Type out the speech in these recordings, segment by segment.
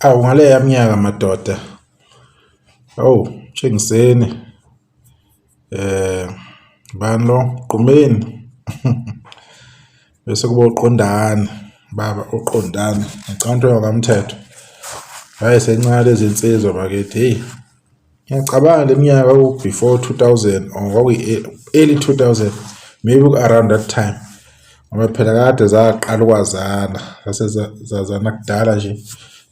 Awu ngaleya minyaka madoda. Oh, Tshengiseni. Bani lo? Gqumeni. Bese kuba uQondani, baba uQondani. Ngicabanga ukuthi kamthetho. Hayi sencane lezi insizwa bakithi. Hey. Ngiyacabanga leminyaka before 2000 or early 2000, maybe around that time. Ngoba phela kade zaqala ukwazana, zazana kudala nje.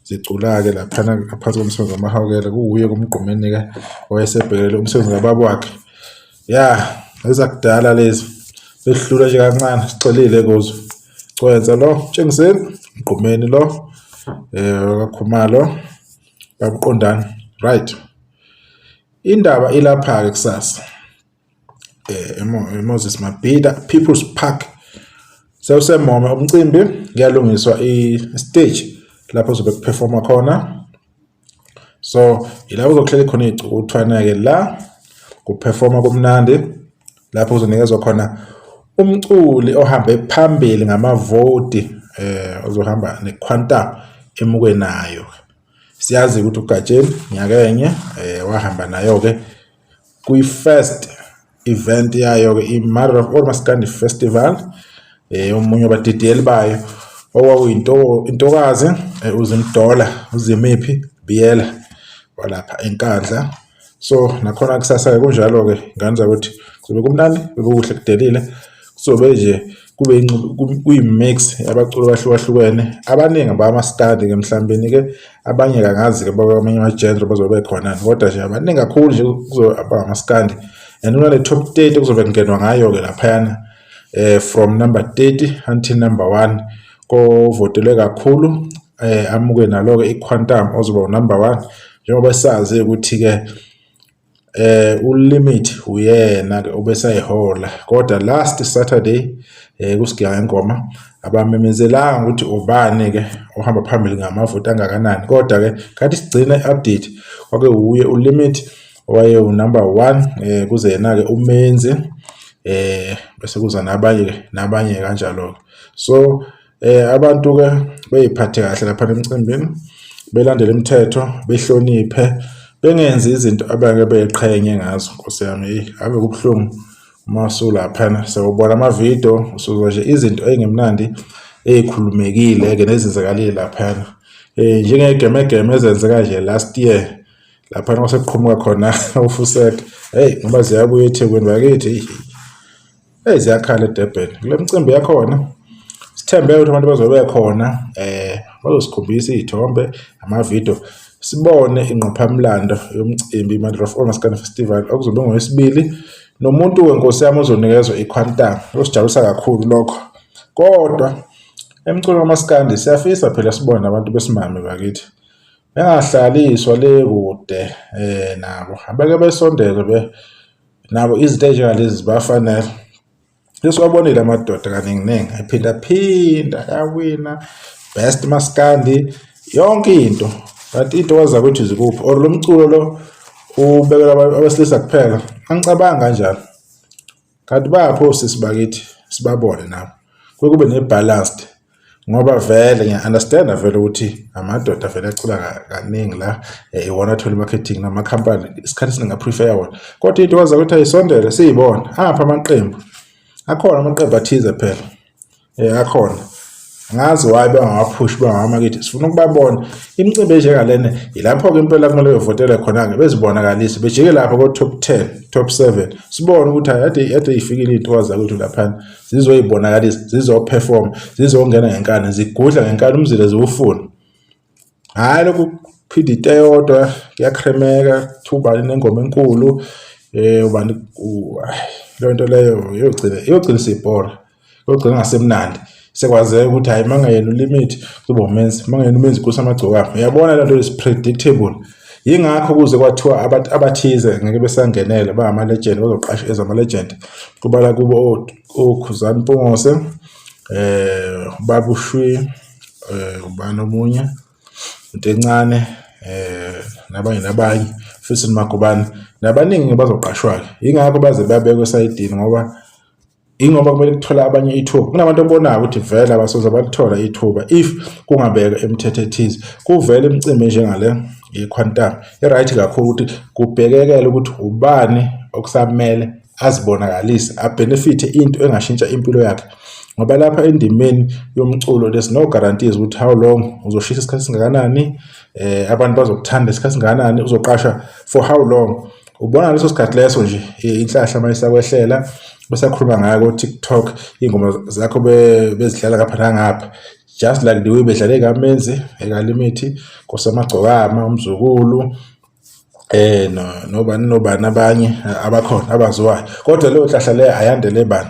Zicula-ke laphana ngaphansi komsebenzi wamahawukela kuwuye kumgqumeni-ke owayesebhekele umsebenzi kababa wakhe. Ya, ezakudala lezi behlula nje kancane sixolile kuzo. Cwenza lo, Tshengiseni, Mgqumeni lo, kaKhumalo, babuQondani. Right. Indaba ilapha-ke kusasa. Moses Mabhida, People's Park. Sewusemoma umcimbi kuyalungiswa i-stage lapho uzobe kuperforma khona. So ila uzokuhlela khona icukuthwana-ke la kuperforma kumnandi lapho uzonikezwa khona umculi ohambe phambili ngamavoti ozohamba nequantum emukwenayo. Siyazi ukuthi uGatsheni nyakenye wahamba nayo-ke kwi-first event yayo-ke i-Mother of All Maskandi Festival. Omunye wabadidiyeli bayo okwakuyintokazi uZimdola uZimiphi Biyela walapha eNkandla. So nakhona kusasa-ke kunjalo-ke nganza ukuthi kuzobe kumnandi bekuhle kudelile kuzobe nje kube kuyi-mix yabaculi abahlukahlukene abaningi abamaskandi-ke mhlawumbe-ke abanye kangazi-ke bakwamanye ama-genre bazobe khona kodwa nje abaningi kakhulu nje kuzobe abamaskandi. And unale top 30 kuzobe kungenwa ngayo-ke laphayana from number 30 until number 1 kovotelwe kakhulu amuke nalo-ke iquantum ozoba number 1 njengoba sazi ukuthi-ke uLimit uyena-ke obesayihola kodwa last Saturday kusigiya ngengoma abamemezelanga ukuthi ubani-ke ohamba phambili ngamavoti angakanani kodwa-ke kathi sigcina i-update kwake uye uLimit owaye number 1 kuze yena-ke uMenzi bese kuza nabanye kanjalo. So abantu-ke beyiphathe kahle lapha emcimbini belandele imithetho behloniphe bengenzi izinto abake beqhenye ngazo. Nkosi yami ave kubuhlungu uma usulaphana sewubona amavidiyo usuzwa nje izinto engemnandi ezikhulumekile-ke nezenzakalile laphana njengegemegeme ezenzeka nje last year laphana kwasekuqhamuka khona uFuseka. Hey ngoba ziyabuya eThekwini bakithi ziyakhala eDurban kule mcimbi yakhona. Sithembe ukuthi abantu bazobe khona bazosikhombisa izithombe amavidiyo sibone ingqophamlando yomcimbi iMother of All Maskandi Festival okuzobe ngoLwesibili nomuntu wenkosi yami ozonikezwa iquantum. Osijabulisa kakhulu lokho kodwa emculo wamaskandi siyafisa phela sibone abantu besimame bakithi bengahlaliswa le kude nabo abeke besondeze nabo izinto ezinjengalezi zibafanele. Lesiwabonile amadoda kaningi ephinda yawina best maskandi yonke into but into waza ukuthi zikuphi or lo mculo lo ubekela abesilisa kuphela angicabanga kanjalo kanti bapho sisibakithi sibabone nabo kube ne-balanced ngoba vele ngiya-understanda vele ukuthi amadoda vele acula kaningi la iwona athola marketing namakhampani isikhathi singaprefer wona kodwa into waza ukuthi ayisondele siyibona apha amaqembu akhona amaqembu athize phela akhona ngazi why bangawapush bangamakithi sifuna ukubabona imicimbi enjengalena ilapho-ke impela kumele bevotele khona-ke bezibonakalise bejike lapho ko-top 10 top 7 sibone ukuthi ade ifikile into waza ukuthi laphana zizoyibonakalisa zizoperform zizongena ngenkani zigudla ngenkani umzile ziwufuna hayi lokhu phida ite yodwa kuyakremeka thuba nengoma enkulu ubani le nto leyo iyogcina sibhora yogcina ngasemnandi sekwazeka ukuthi hayi mangayena uLimit kuba uMenzi mangayena uMenzi kusamagcokama uyabona lento is predictable. Yingakho kuze kwathiwa abantu abathize ngeke besangenele bangama legend bazoqasha ezama legend kubala kubo oKhuzani Mpungose Babushwi ubani omunye into encane nabanye futhi Magubane nabaningi bazoqashwa. Yingakho baze babekwe esayidini ngoba ingoba kumele kuthola abanye ithuba. Kunabantu obonayo ukuthi vele abasoze balithola ithuba if kungabeka imithetho ethize. Kuvele imicimbi njengale iquantum right kakhulu ukuthi kubhekekele ukuthi ubani okusamele azibonakalise abenefit into engashintsha impilo yakhe. Ngoba lapha endimeni yomculo there's no guarantees ukuthi how long uzoshisa isikhathi singakanani, abantu bazokuthanda isikhathi singakanani, uzoqasha for how long. Ubona leso sikhathi leso nje inhlahla mayisakwehlela besakhuluma ngayo ku TikTok ingoma zakho bezidlala ngapha nangapha, just like the way bedlale kaMenzi ekaLimithi kosamagcokama umzukulu nobani abanye abakhona abaziwayo. Kodwa leyo nhlahla leyo ayandele bani,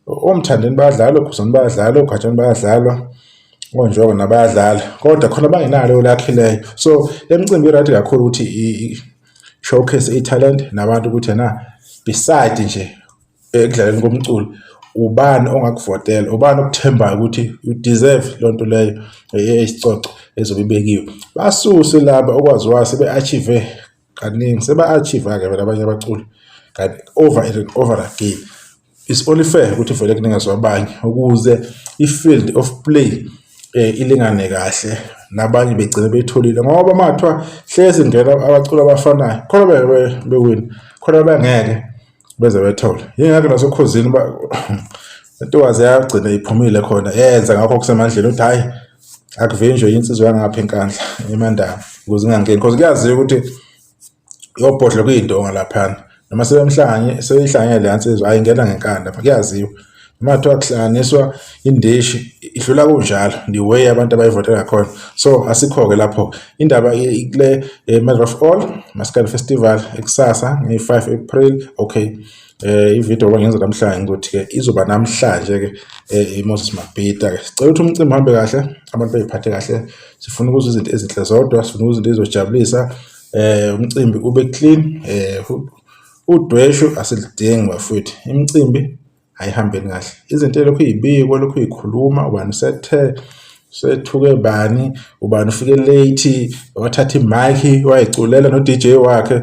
omthandeni bayadlala, okhuzani bayadlala, ogajani bayadlalwa, onjoka nabayadlala, kodwa khona bangenalo lakhileyo. So emicimbi right kakhulu ukuthi showcase italent nabantu ukuthi beside nje ekudlaleni komculo ubani ongakuvotela, ubani okuthembayo ukuthi you deserve lonto leyo eyisicoco ezobe ibekiwe. Basuse laba okwaziwayo sebe-achieve kaningi, seba-achieve-ke vele abanye abaculi kanti over and over again. It's only fair ukuthi vele kuningazwa abanye ukuze i-field of play ilingane kahle nabanye begcine betholile, ngoba mathiwa hlezi ngena abaculi abafanayo khona bewin khona bangeke beze bethola. Yingakho nasokhuzini intokazi yagcina iphumile khona yenza ngakho kusemandleni ukuthi hayi akuvinjwe insizwa yangapha enkandla eMandaba ukuze ingangeni, because kuyaziwa ukuthi yobhodla kuyindonga laphana noma seyihlangene le yansizwa ayingena ngenkanda. Kuyaziwa mathiwa kuhlanganiswa indishi idlula kunjalo the way abantu abayivotela khona. So asikho-ke lapho indaba kule Mother of All Maskandi Festival ekusasa nge-5 April. Okay, ivideo bangenza namhlanje ngokuthi-ke izoba namhlanje-ke iMoses Mabhida-ke. Sicela ukuthi umcimbi uhambe kahle, abantu bayiphathe kahle. Sifuna ukuzwa izinto ezinhle zodwa, sifuna ukuzwa izinto ezojabulisa, umcimbi ube clean, udweshu asilidingi bafowethu. Imicimbi ayihambeni kahle, izinto lokhu yibiko, lokhu yikhuluma, ubani sethuke bani, ubani ufike late, wathatha imic wayiculela no DJ wakhe.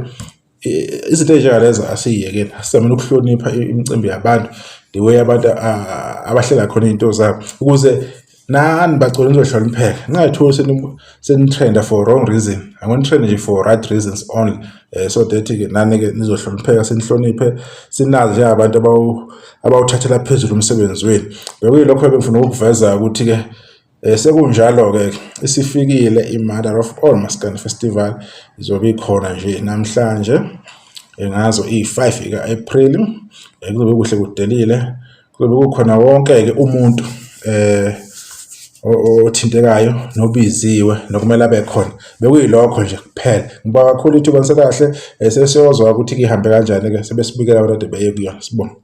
Izinto ezinjengalezo asiyekeni, asizameni ukuhlonipha imicimbi yabantu the way abantu abahlela khona izinto zabo ukuze nani bacula nizohlonipheka. Ningayitholi senitrenda for wrong reason, angonitrend nje for right reasons only, so that-ke nani-ke nizohlonipheka, senihloniphe, sinazi njengabantu abawuthathela phezulu umsebenzi wenu. Bekuyilokho bengifuna ukuveza ukuthi-ke sekunjalo-ke isifikile i-Mother of All Maskandi Festival izobe ikhona nje namhlanje ngazo i-5 ka-April. Kuzobe kuhle kudelile, kuzobe kukhona wonke-ke umuntu othintekayo nobiziwe nokumele abe khona. Bekuyilokho nje kuphela. Ngiba kakhulu ithuba lisekahle, sesiyozwa ukuthi ihambe kanjani-ke sebesibikela abantu beye kuyona. Sibonge.